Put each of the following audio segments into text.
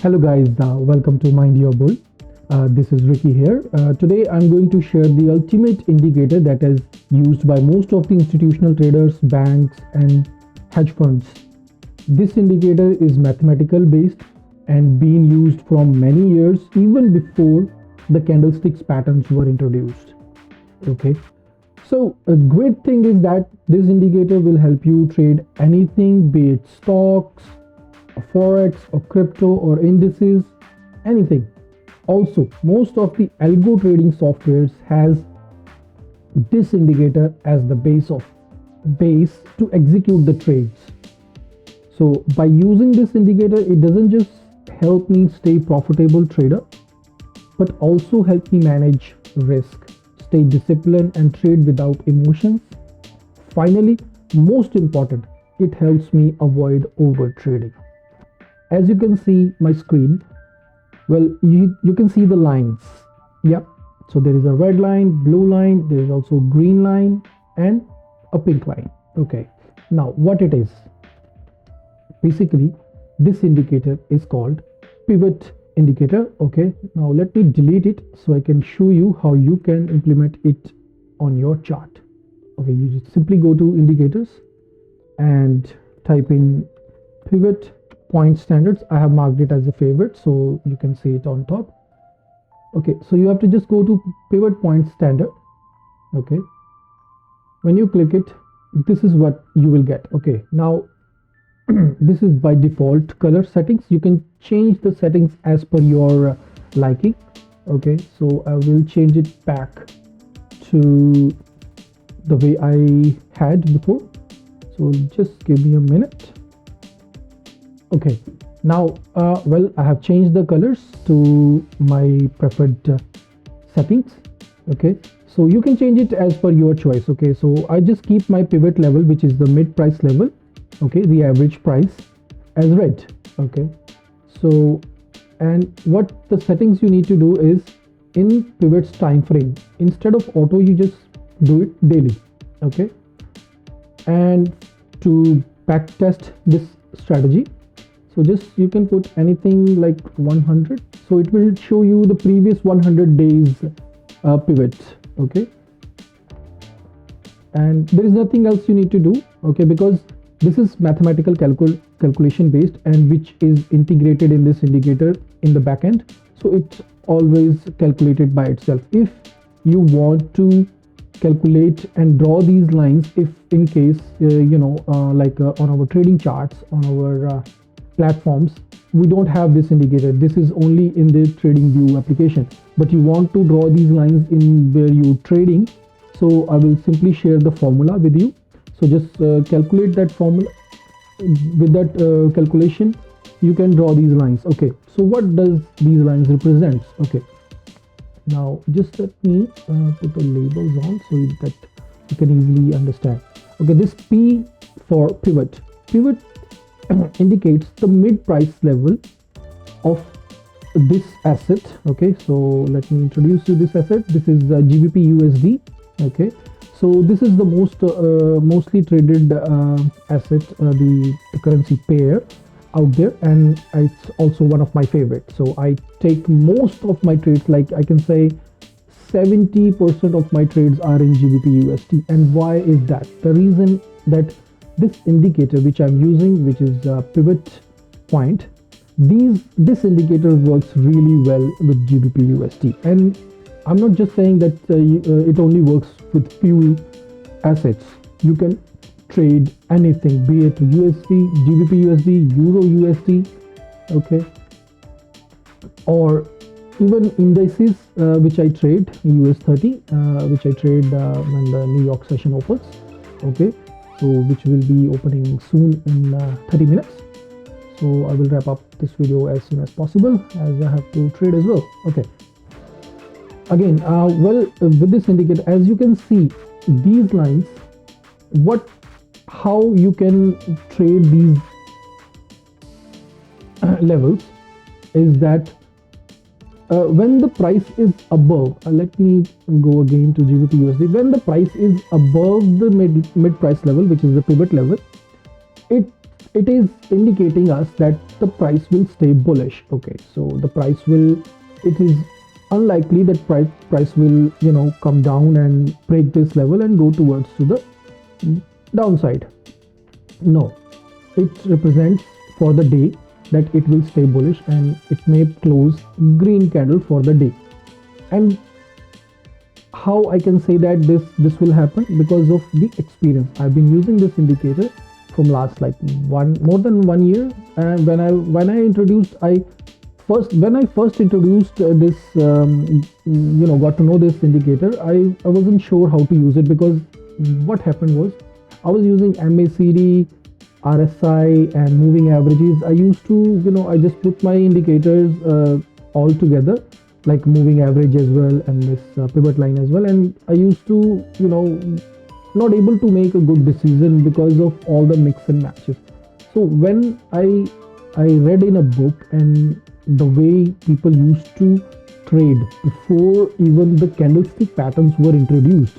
Hello guys, welcome to Mind Your Bull. This is Ricky here. Today I'm going to share the ultimate indicator that is used by most of the institutional traders, banks and hedge funds. This indicator is mathematical based and been used from many years even before the candlesticks patterns were introduced. Okay. So a great thing is that this indicator will help you trade anything, be it stocks, Forex or crypto or indices, anything. Also, most of the algo trading softwares has this indicator as the base to execute the trades. So by using this indicator, it doesn't just help me stay profitable trader, but also help me manage risk, stay disciplined and trade without emotions. Finally, most important, it helps me avoid over trading. As you can see my screen, well, you can see the lines. Yep. So there is a red line, blue line, there is also green line and a pink line. Okay. Now what it is? Basically, this indicator is called pivot indicator. Okay. Now let me delete it so I can show you how you can implement it on your chart. Okay. You just simply go to indicators and type in pivot point standards. I have marked it as a favorite so you can see it on top. Okay, so you have to just go to pivot point standard. Okay, when you click it, this is what you will get. Okay, now this is by default color settings. You can change the settings as per your liking. Okay, so I will change it back to the way I had before, so just give me a minute. Okay, now well, I have changed the colors to my preferred settings. Okay, so you can change it as per your choice. Okay, so I just keep my pivot level, which is the mid price level, okay, the average price, as red. Okay, so and what the settings you need to do is in pivot's time frame, instead of auto, you just do it daily. Okay, and to back test this strategy, so just you can put anything like 100, so it will show you the previous 100 days pivot. Okay, and there is nothing else you need to do. Okay, because this is mathematical calculation based and which is integrated in this indicator in the back end, so it's always calculated by itself. If you want to calculate and draw these lines, if in case on our trading charts on our platforms we don't have this indicator, this is only in the trading view application, but you want to draw these lines in where you trading, so I will simply share the formula with you. So just calculate that formula. With that calculation you can draw these lines. Okay, so what does these lines represent? Okay, now just let me put the labels on so that you can easily understand. Okay, this P for pivot indicates the mid price level of this asset. Okay, so let me introduce you this asset. This is gbpusd. Okay, so this is the mostly traded asset, the currency pair out there, and it's also one of my favorites. So I take most of my trades, like I can say 70% of my trades are in gbpusd. And why is that? The reason that this indicator which I'm using, which is pivot point, this indicator works really well with gbpusd. And I'm not just saying that it only works with few assets. You can trade anything, be it USD, gbpusd, euro USD, okay, or even indices which I trade, US 30, which I trade when the New York session opens. Okay, so which will be opening soon in 30 minutes. So I will wrap up this video as soon as possible, as I have to trade as well. Okay, again, with this indicator, as you can see these lines, how you can trade these levels is that when the price is above, let me go again to gbpusd. When the price is above the mid price level, which is the pivot level, it it is indicating us that the price will stay bullish. Okay, so the price will, it is unlikely that price will, you know, come down and break this level and go towards to the downside. No, it represents for the day that it will stay bullish and it may close green candle for the day. And how I can say that this will happen? Because of the experience. I've been using this indicator from last like more than 1 year. And when I introduced I first when I first introduced this you know, got to know this indicator, I wasn't sure how to use it, because what happened was I was using MACD, RSI and moving averages. I used to, you know, I just put my indicators all together, like moving average as well and this pivot line as well, and I used to, you know, not able to make a good decision because of all the mix and matches. So when I read in a book, and the way people used to trade before even the candlestick patterns were introduced,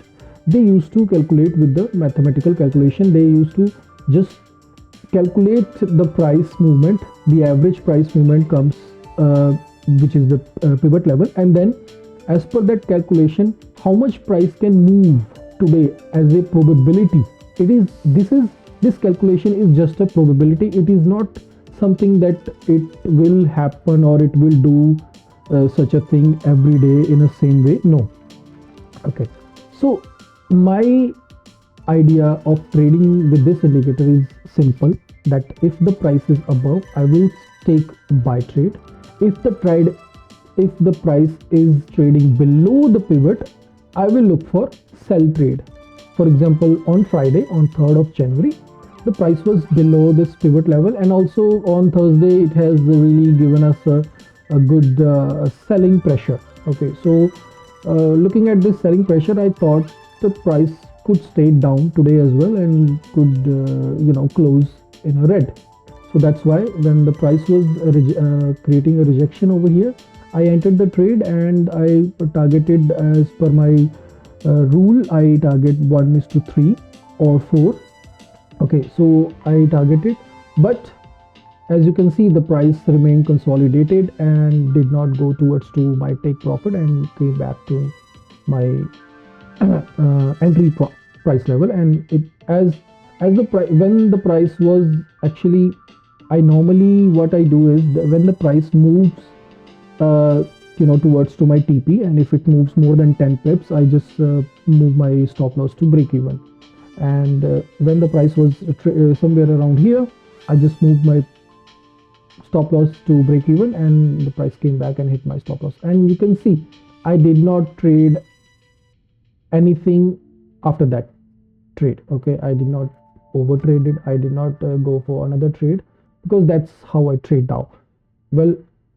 they used to calculate with the mathematical calculation. They used to just calculate the price movement, the average price movement comes which is the pivot level, and then as per that calculation how much price can move today as a probability. This calculation is just a probability. It is not something that it will happen or it will do such a thing every day in the same way. No. Okay, so my idea of trading with this indicator is simple, that if the price is above, I will take buy trade. If the price is trading below the pivot, I will look for sell trade. For example, on Friday, on 3rd of January, the price was below this pivot level, and also on Thursday it has really given us a good selling pressure. Okay, so looking at this selling pressure, I thought the price could stay down today as well and could you know, close in a red. So that's why when the price was creating a rejection over here, I entered the trade and I targeted, as per my rule, I target 1:3 or 4. Okay, so I targeted, but as you can see, the price remained consolidated and did not go towards to my take profit and came back to my entry price level. And it as the price, when the price was actually, I normally, what I do is when the price moves you know, towards to my TP, and if it moves more than 10 pips, I just move my stop loss to break even. And when the price was somewhere around here, I just moved my stop loss to break even, and the price came back and hit my stop loss. And you can see I did not trade anything after that trade. Okay, I did not over trade it. I did not go for another trade, because that's how I trade now. Well,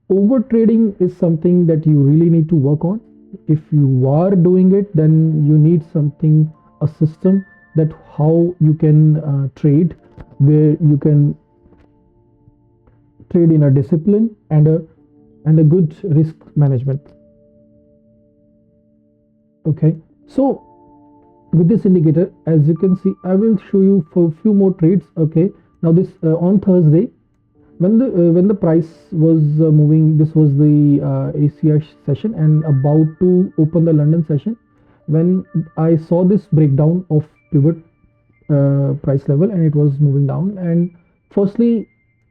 over trading is something that you really need to work on. If you are doing it, then you need something, a system, that how you can trade, where you can trade in a discipline and a good risk management. Okay, so with this indicator, as you can see, I will show you for a few more trades. Okay, now this on Thursday, when the price was moving, this was the ACR session and about to open the London session, when I saw this breakdown of pivot price level and it was moving down, and firstly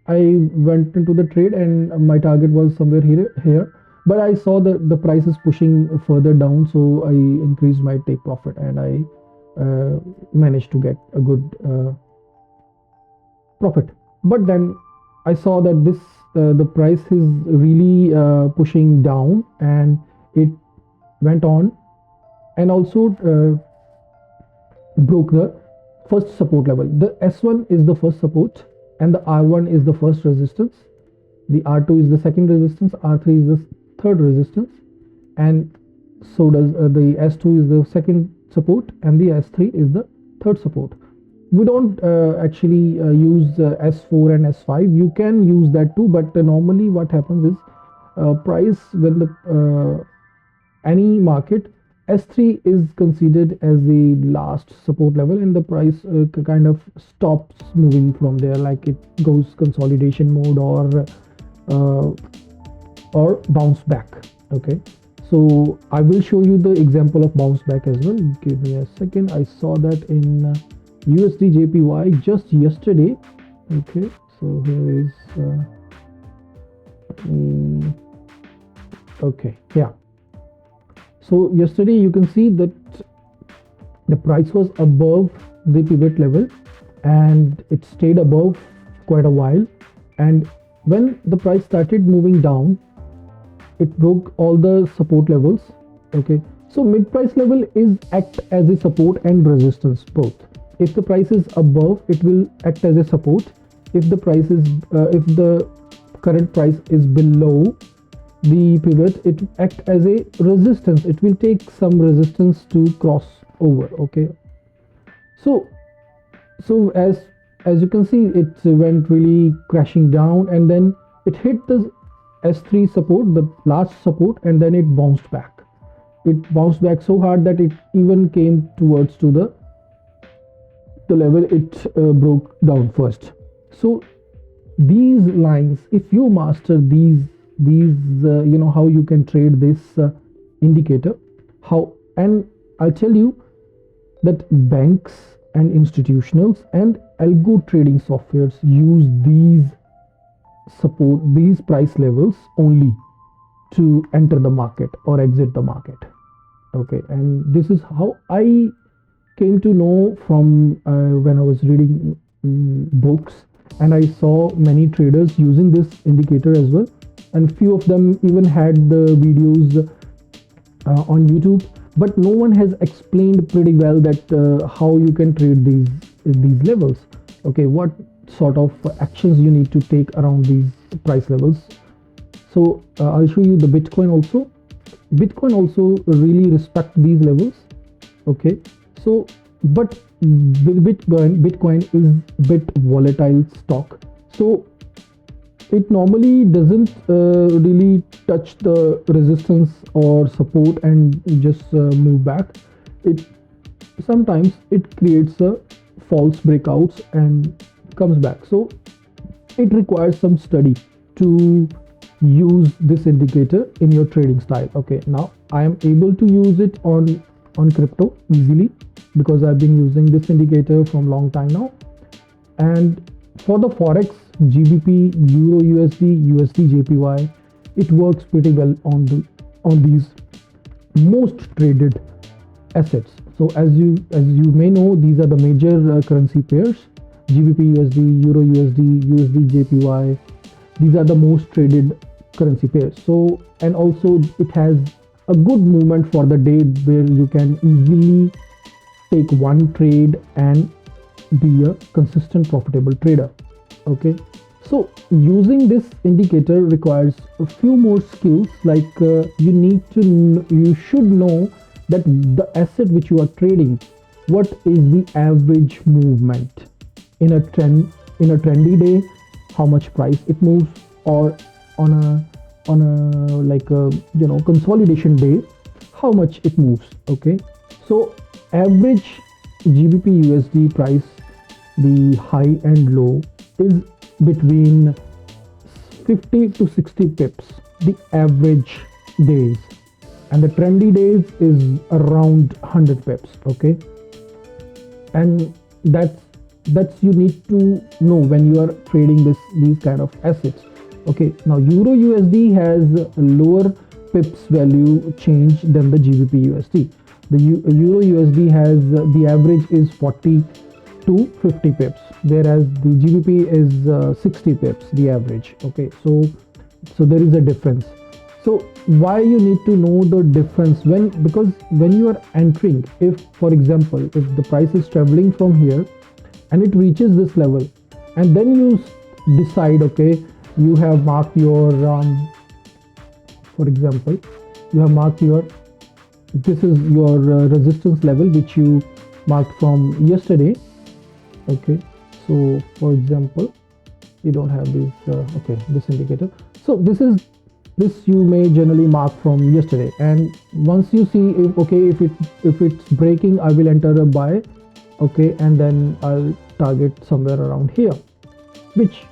I went into the trade and my target was somewhere here, but I saw that the price is pushing further down, so I increased my take profit and I managed to get a good profit. But then I saw that this the price is really pushing down, and it went on and also broke the first support level. The S1 is the first support and the R1 is the first resistance, the R2 is the second resistance, R3 is the third resistance, and so does the S2 is the second support and the S3 is the third support. We don't actually use S4 and S5. You can use that too, but normally what happens is price, when the any market S3 is considered as the last support level, and the price kind of stops moving from there, like it goes consolidation mode uh, or bounce back. Okay, so I will show you the example of bounce back as well. Give me a second. I saw that in USD JPY just yesterday. Okay, so here is okay, yeah. So yesterday you can see that the price was above the pivot level and it stayed above quite a while, and when the price started moving down, it broke all the support levels. Okay, so mid price level is act as a support and resistance both. If the price is above, it will act as a support. If the price is if the current price is below the pivot, it act as a resistance. It will take some resistance to cross over. Okay, so as you can see, it went really crashing down, and then it hit the S3 support, the last support, and then it bounced back. It bounced back so hard that it even came towards to the level it broke down first. So these lines, if you master these you know how you can trade this indicator, how, and I'll tell you that banks and institutionals and algo trading softwares use these price levels only to enter the market or exit the market. Okay, and this is how I came to know from when I was reading books, and I saw many traders using this indicator as well, and few of them even had the videos on YouTube, but no one has explained pretty well that how you can trade these levels. Okay, what sort of actions you need to take around these price levels. So I'll show you the Bitcoin also. Bitcoin also really respect these levels. Okay, so but with Bitcoin is a bit volatile stock, so it normally doesn't really touch the resistance or support and just move back. It sometimes it creates a false breakouts and comes back, so it requires some study to use this indicator in your trading style. Okay, now I am able to use it on crypto easily because I've been using this indicator from long time now. And for the Forex, GBP, Euro USD, USD JPY, it works pretty well on these most traded assets. So as you may know, these are the major currency pairs: GBP USD, Euro USD, USD JPY. These are the most traded currency pairs. So, and also it has a good movement for the day where you can easily take one trade and be a consistent profitable trader. Okay, so using this indicator requires a few more skills, like you should know that the asset which you are trading, what is the average movement in a trendy day, how much price it moves, or on a like a consolidation day, how much it moves. Okay, so average GBP USD price, the high and low is between 50 to 60 pips, the average days, and the trendy days is around 100 pips. Okay, and that's you need to know when you are trading these kind of assets. Okay, now Euro USD has a lower pips value change than the GBP USD. The Euro USD has the average is 40 to 50 pips, whereas the GBP is 60 pips, the average. Okay, so there is a difference. So why you need to know the difference? Because when you are entering, if for example if the price is traveling from here and it reaches this level, and then you decide, okay, you have marked your for example you have marked your, this is your resistance level which you marked from yesterday. Okay, so for example you don't have this okay, this indicator. So this is this you may generally mark from yesterday, and once you see if okay, if it's breaking, I will enter a buy, okay, and then I'll target somewhere around here, which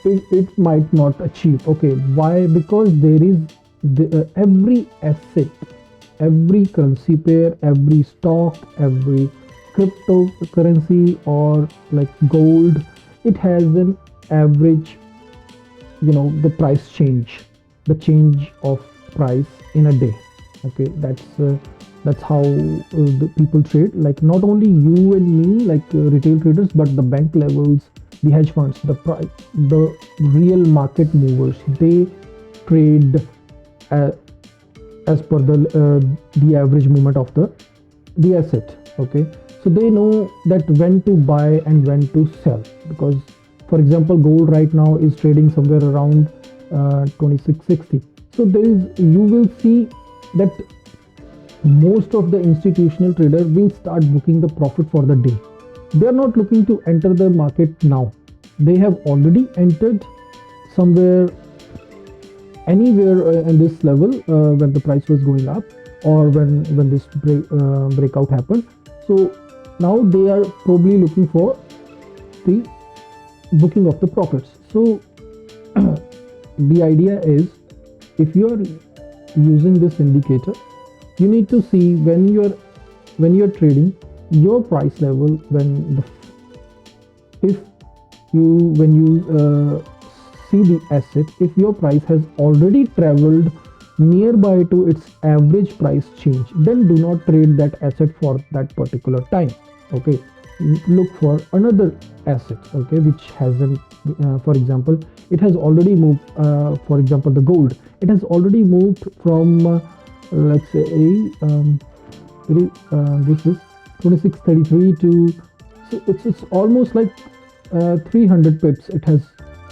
it might not achieve. Okay, why? Because there is every asset, every currency pair, every stock, every cryptocurrency or like gold, it has an average, the price change, the change of price in a day. Okay, that's how the people trade, like not only you and me, like retail traders, but the bank levels, the hedge funds, the real market movers, they trade uh, as per the average movement of the asset. Okay, so they know that when to buy and when to sell, because for example gold right now is trading somewhere around 2660. So there is, you will see that most of the institutional trader will start booking the profit for the day. They are not looking to enter the market now. They have already entered somewhere, anywhere in this level when the price was going up, or when this breakout happened. So now they are probably looking for the booking of the profits. So the idea is, if you are using this indicator, you need to see when you're trading your price level, when you see the asset, if your price has already traveled nearby to its average price change, then do not trade that asset for that particular time. Okay, look for another asset, okay, which hasn't, for example, it has already moved, for example the gold, it has already moved from let's say this is 2633 to, so it's almost like 300 pips it has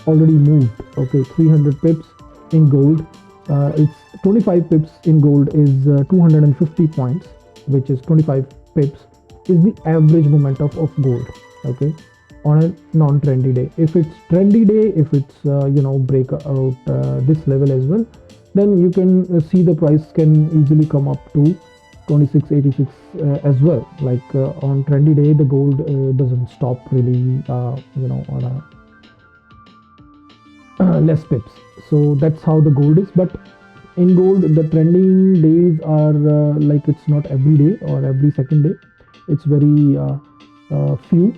already moved. Okay, 300 pips in gold, it's 25 pips in gold is 250 points, which is 25 pips is the average momentum of gold. Okay, on a non-trendy day. If it's trendy day, if it's break out this level as well, then you can see the price can easily come up to 2686 as well. Like on trendy day, the gold doesn't stop really on a less pips. So that's how the gold is. But in gold, the trending days are like, it's not every day or every second day, it's very few.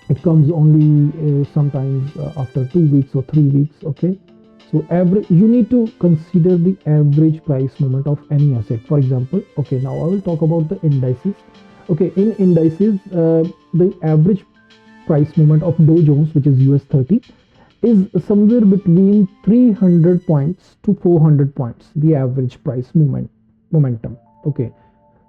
It comes only sometimes after 2 weeks or 3 weeks. Okay, so average, you need to consider the average price movement of any asset. For example, okay, now I will talk about the indices. Okay, in indices, the average price movement of Dow Jones, which is US 30, is somewhere between 300 points to 400 points, the average price momentum. Okay,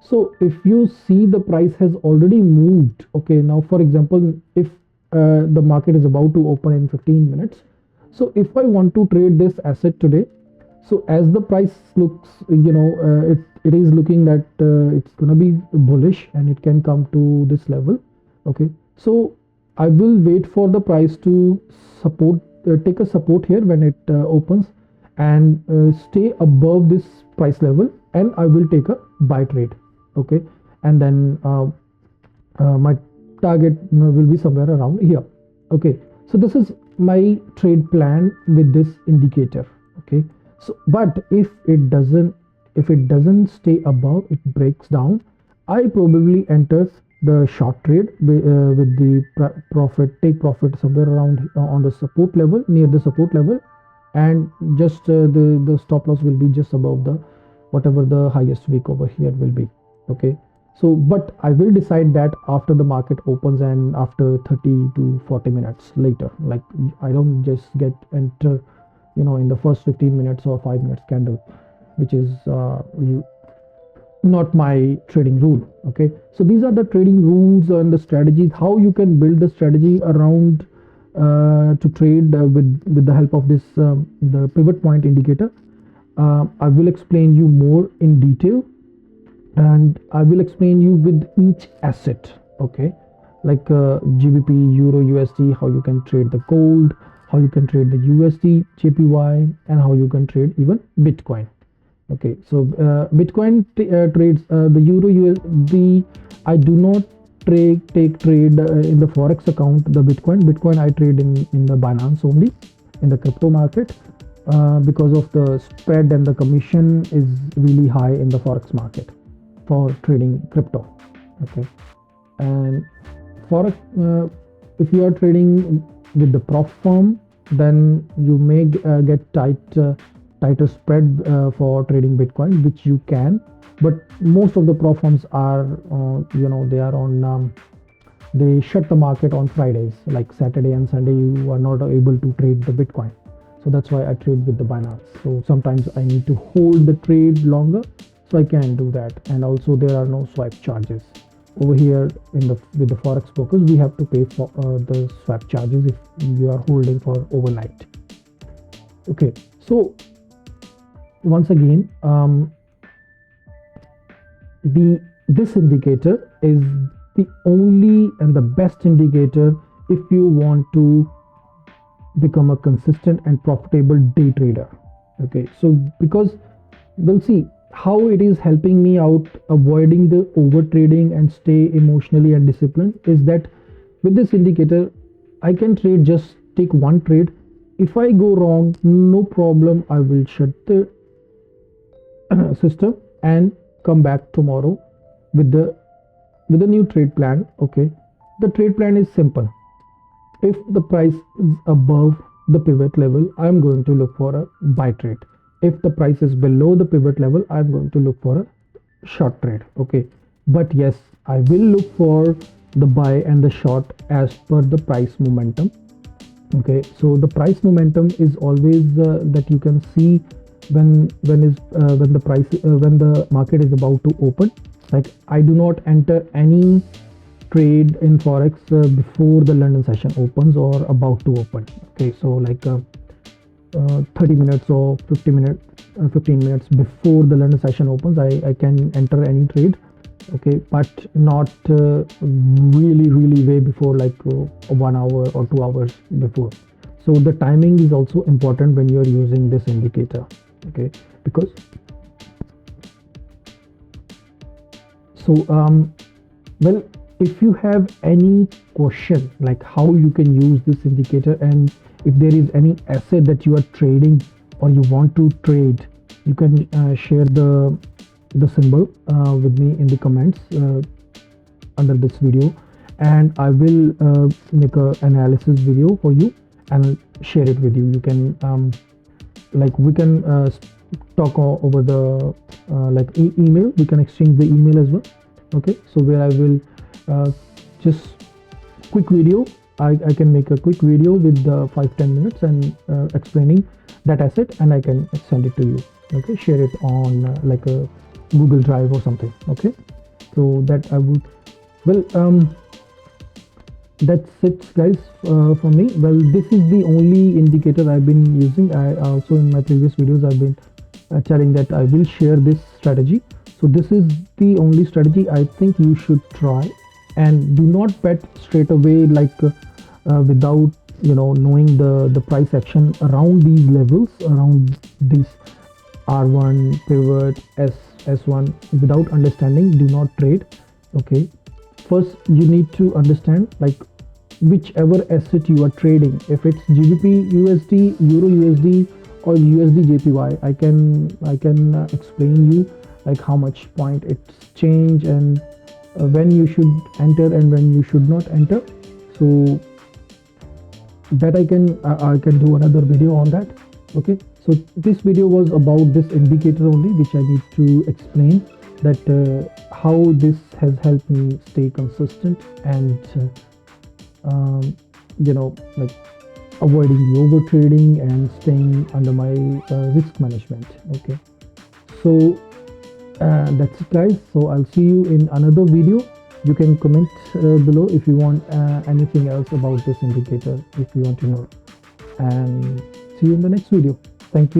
so if you see the price has already moved, okay, now for example, if the market is about to open in 15 minutes, so if I want to trade this asset today, so as the price looks, it is looking that it's gonna be bullish and it can come to this level. Okay, so I will wait for the price to take a support here when it opens, and stay above this price level, and I will take a buy trade. Okay, and then my target will be somewhere around here. Okay, so this is my trade plan with this indicator. Okay, so but if it doesn't stay above, it breaks down, I probably enters the short trade with the take profit somewhere around on the support level, near the support level, and just the stop loss will be just above the whatever the highest wick over here will be. Okay, so but I will decide that after the market opens and after 30 to 40 minutes later. Like, I don't just get enter in the first 15 minutes or 5 minutes candle, which is not my trading rule. Okay, so these are the trading rules and the strategies, how you can build the strategy around to trade with the help of this the pivot point indicator. I will explain you more in detail, and I will explain you with each asset. Okay, like GBP, Euro, USD, how you can trade the gold, how you can trade the USD, JPY, and how you can trade even Bitcoin. Okay, so Bitcoin trades the Euro USD. I do not take trade in the Forex account. The Bitcoin I trade in the Binance only, in the crypto market, because of the spread and the commission is really high in the Forex market for trading crypto. Okay, and Forex, if you are trading with the prop firm, then you may get tighter spread for trading Bitcoin, which you can. But most of the prop firms are, they are on. They shut the market on Fridays, like Saturday and Sunday. You are not able to trade the Bitcoin, so that's why I trade with the Binance. So sometimes I need to hold the trade longer, so I can do that. And also there are no swipe charges over here with the Forex brokers. We have to pay for the swap charges if you are holding for overnight. Okay, so once again, this indicator is the only and the best indicator if you want to become a consistent and profitable day trader. Okay, so because we'll see how it is helping me out avoiding the over trading and stay emotionally and disciplined is that with this indicator I can just take one trade. If I go wrong, no problem, I will shut the system and come back tomorrow with a new trade plan. Okay, the trade plan is simple. If the price is above the pivot level, I'm going to look for a buy trade. If the price is below the pivot level, I'm going to look for a short trade. Okay, but yes, I will look for the buy and the short as per the price momentum. Okay, so the price momentum is always that you can see when the market is about to open. Like, I do not enter any trade in Forex before the London session opens or about to open. Okay, so like 30 minutes or 15 minutes before the London session opens, I can enter any trade. Okay, but not really way before, like 1 hour or 2 hours before. So the timing is also important when you're using this indicator. Okay, because well, if you have any question like how you can use this indicator, and if there is any asset that you are trading or you want to trade, you can share the symbol with me in the comments under this video, and I will make an analysis video for you and share it with you. You can we can talk over the email. We can exchange the email as well. Okay, so where I will just quick video. I can make a quick video with 5-10 minutes and explaining that asset, and I can send it to you. Okay, share it on like a Google Drive or something. Okay, so that I would, that's it guys for me. Well, this is the only indicator I've been using. I also in my previous videos I've been telling that I will share this strategy. So this is the only strategy I think you should try, and do not bet straight away without knowing the price action around these levels, around this R1 pivot S1. Without understanding, do not trade. Okay, first you need to understand like whichever asset you are trading. If it's GBP USD, Euro USD, or USD JPY, I can explain you like how much point it's change and when you should enter and when you should not enter. So that I can do another video on that. Okay, so this video was about this indicator only, which I need to explain that how this has helped me stay consistent and like avoiding the over trading and staying under my risk management. Okay, so that's it guys. So I'll see you in another video. You can comment below if you want anything else about this indicator, if you want to know, and see you in the next video. Thank you.